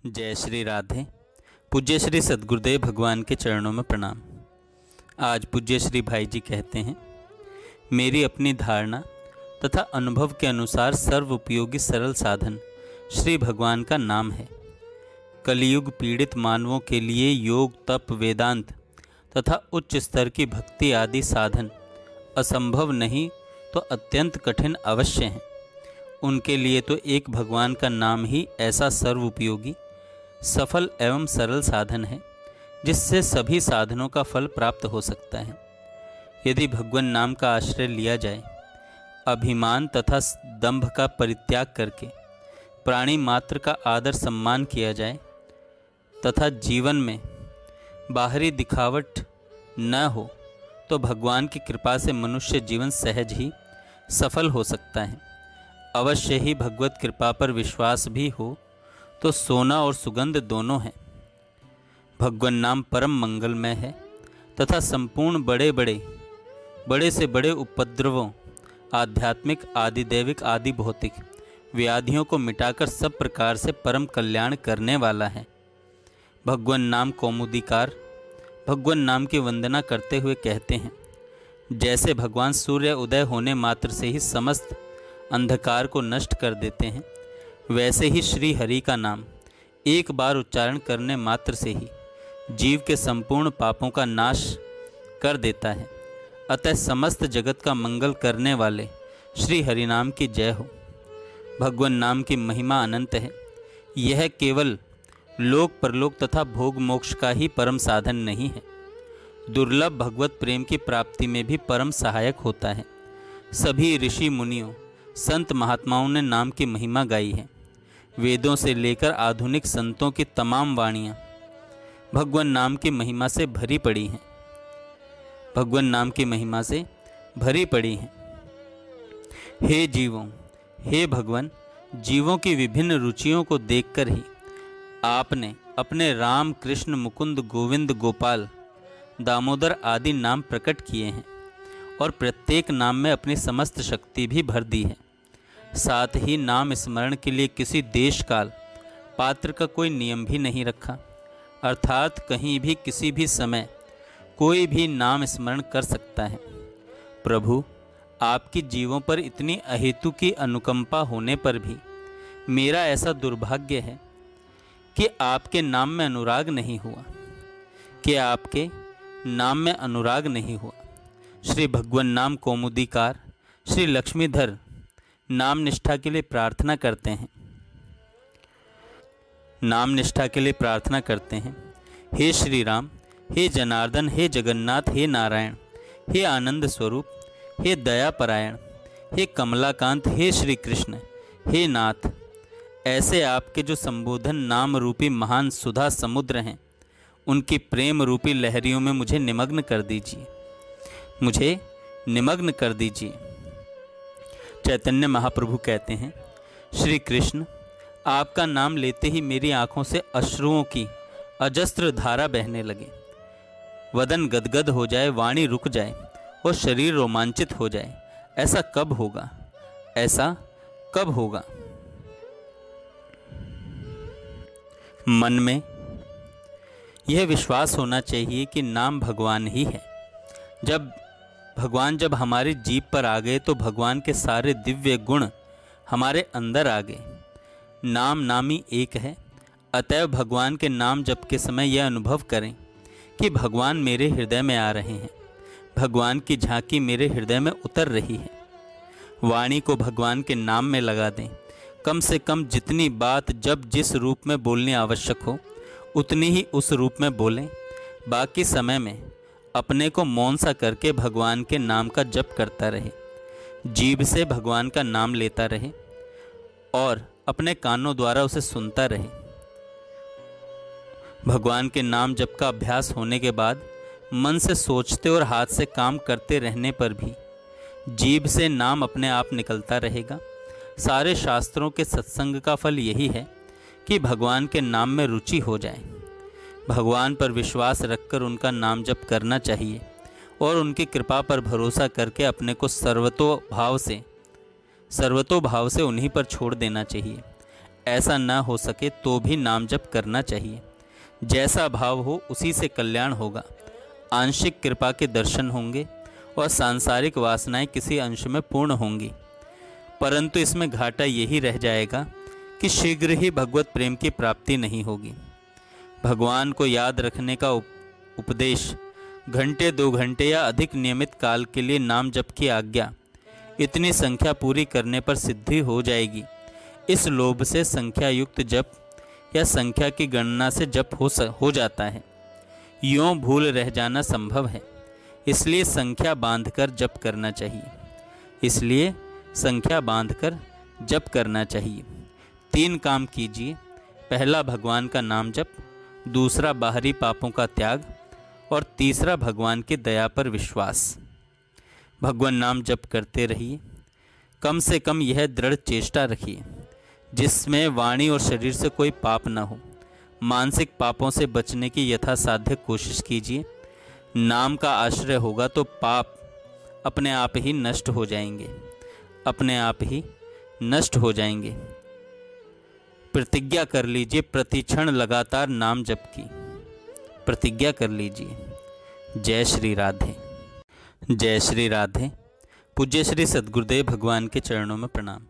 जय श्री राधे। पूज्य श्री सद्गुरुदेव भगवान के चरणों में प्रणाम। आज पूज्य श्री भाई जी कहते हैं, मेरी अपनी धारणा तथा अनुभव के अनुसार सर्व उपयोगी सरल साधन श्री भगवान का नाम है। कलियुग पीड़ित मानवों के लिए योग, तप, वेदांत तथा उच्च स्तर की भक्ति आदि साधन असंभव नहीं तो अत्यंत कठिन अवश्य हैं। उनके लिए तो एक भगवान का नाम ही ऐसा सर्व उपयोगी, सफल एवं सरल साधन है जिससे सभी साधनों का फल प्राप्त हो सकता है। यदि भगवान नाम का आश्रय लिया जाए, अभिमान तथा दंभ का परित्याग करके प्राणी मात्र का आदर सम्मान किया जाए तथा जीवन में बाहरी दिखावट न हो तो भगवान की कृपा से मनुष्य जीवन सहज ही सफल हो सकता है। अवश्य ही भगवत कृपा पर विश्वास भी हो तो सोना और सुगंध दोनों हैं। भगवान नाम परम मंगलमय है तथा संपूर्ण बड़े से बड़े उपद्रवों, आध्यात्मिक, आदि दैविक, आदि भौतिक व्याधियों को मिटाकर सब प्रकार से परम कल्याण करने वाला है। भगवान नाम कौमुदीकार भगवान नाम की वंदना करते हुए कहते हैं, जैसे भगवान सूर्य उदय होने मात्र से ही समस्त अंधकार को नष्ट कर देते हैं, वैसे ही श्री हरि का नाम एक बार उच्चारण करने मात्र से ही जीव के संपूर्ण पापों का नाश कर देता है। अतः समस्त जगत का मंगल करने वाले श्री हरि नाम की जय हो। भगवान नाम की महिमा अनंत है। यह केवल लोक परलोक तथा भोग मोक्ष का ही परम साधन नहीं है, दुर्लभ भगवत प्रेम की प्राप्ति में भी परम सहायक होता है। सभी ऋषि मुनियों, संत महात्माओं ने नाम की महिमा गाई है। वेदों से लेकर आधुनिक संतों की तमाम वाणियाँ भगवान नाम की महिमा से भरी पड़ी हैं। भगवान नाम की महिमा से भरी पड़ी हैं। हे जीवों, हे भगवान, जीवों की विभिन्न रुचियों को देखकर ही आपने अपने राम, कृष्ण, मुकुंद, गोविंद, गोपाल, दामोदर आदि नाम प्रकट किए हैं और प्रत्येक नाम में अपनी समस्त शक्ति भी भर दी है। साथ ही नाम स्मरण के लिए किसी देश काल पात्र का कोई नियम भी नहीं रखा, अर्थात कहीं भी किसी भी समय कोई भी नाम स्मरण कर सकता है। प्रभु, आपकी जीवों पर इतनी अहेतु की अनुकंपा होने पर भी मेरा ऐसा दुर्भाग्य है कि आपके नाम में अनुराग नहीं हुआ। श्री भगवान नाम कौमुदीकार श्री लक्ष्मीधर नाम निष्ठा के लिए प्रार्थना करते हैं। हे श्री राम, हे जनार्दन, हे जगन्नाथ, हे नारायण, हे आनंद स्वरूप, हे दया परायण, हे कमलाकांत, हे श्री कृष्ण, हे नाथ, ऐसे आपके जो संबोधन नाम रूपी महान सुधा समुद्र हैं, उनकी प्रेम रूपी लहरियों में मुझे निमग्न कर दीजिए। चैतन्य महाप्रभु कहते हैं, श्री कृष्ण, आपका नाम लेते ही मेरी आंखों से अश्रुओं की अजस्त्र धारा बहने लगे। वदन गदगद हो जाए, वाणी रुक जाए और शरीर रोमांचित हो जाए। ऐसा कब होगा? मन में यह विश्वास होना चाहिए कि नाम भगवान ही है। जब हमारी जीभ पर आ गए तो भगवान के सारे दिव्य गुण हमारे अंदर आ गए। नाम नामी एक है। अतएव भगवान के नाम जप के समय यह अनुभव करें कि भगवान मेरे हृदय में आ रहे हैं, भगवान की झांकी मेरे हृदय में उतर रही है। वाणी को भगवान के नाम में लगा दें। कम से कम जितनी बात जब जिस रूप में बोलनी आवश्यक हो उतनी ही उस रूप में बोलें। बाकी समय में अपने को मौन सा करके भगवान के नाम का जप करता रहे, जीभ से भगवान का नाम लेता रहे और अपने कानों द्वारा उसे सुनता रहे। भगवान के नाम जप का अभ्यास होने के बाद मन से सोचते और हाथ से काम करते रहने पर भी जीभ से नाम अपने आप निकलता रहेगा। सारे शास्त्रों के सत्संग का फल यही है कि भगवान के नाम में रुचि हो जाए। भगवान पर विश्वास रखकर उनका नाम जप करना चाहिए और उनकी कृपा पर भरोसा करके अपने को सर्वतोभाव से उन्हीं पर छोड़ देना चाहिए। ऐसा न हो सके तो भी नाम जप करना चाहिए। जैसा भाव हो उसी से कल्याण होगा। आंशिक कृपा के दर्शन होंगे और सांसारिक वासनाएं किसी अंश में पूर्ण होंगी, परंतु इसमें घाटा यही रह जाएगा कि शीघ्र ही भगवत प्रेम की प्राप्ति नहीं होगी। भगवान को याद रखने का उपदेश, घंटे 2 घंटे या अधिक नियमित काल के लिए नाम जप की आज्ञा, इतनी संख्या पूरी करने पर सिद्धि हो जाएगी। इस लोभ से संख्या युक्त जप या संख्या की गणना से जप हो जाता है। यूं भूल रह जाना संभव है, इसलिए संख्या बांधकर जप करना चाहिए। 3 काम कीजिए। पहला, भगवान का नाम जप। दूसरा, बाहरी पापों का त्याग। और तीसरा, भगवान की दया पर विश्वास। भगवान नाम जप करते रहिए। कम से कम यह दृढ़ चेष्टा रखिए जिसमें वाणी और शरीर से कोई पाप न हो। मानसिक पापों से बचने की यथासाध्य कोशिश कीजिए। नाम का आश्रय होगा तो पाप अपने आप ही नष्ट हो जाएंगे। प्रतिज्ञा कर लीजिए, प्रतिक्षण लगातार नाम जप की प्रतिज्ञा कर लीजिए। जय श्री राधे। जय श्री राधे। पूज्य श्री सद्गुरुदेव भगवान के चरणों में प्रणाम।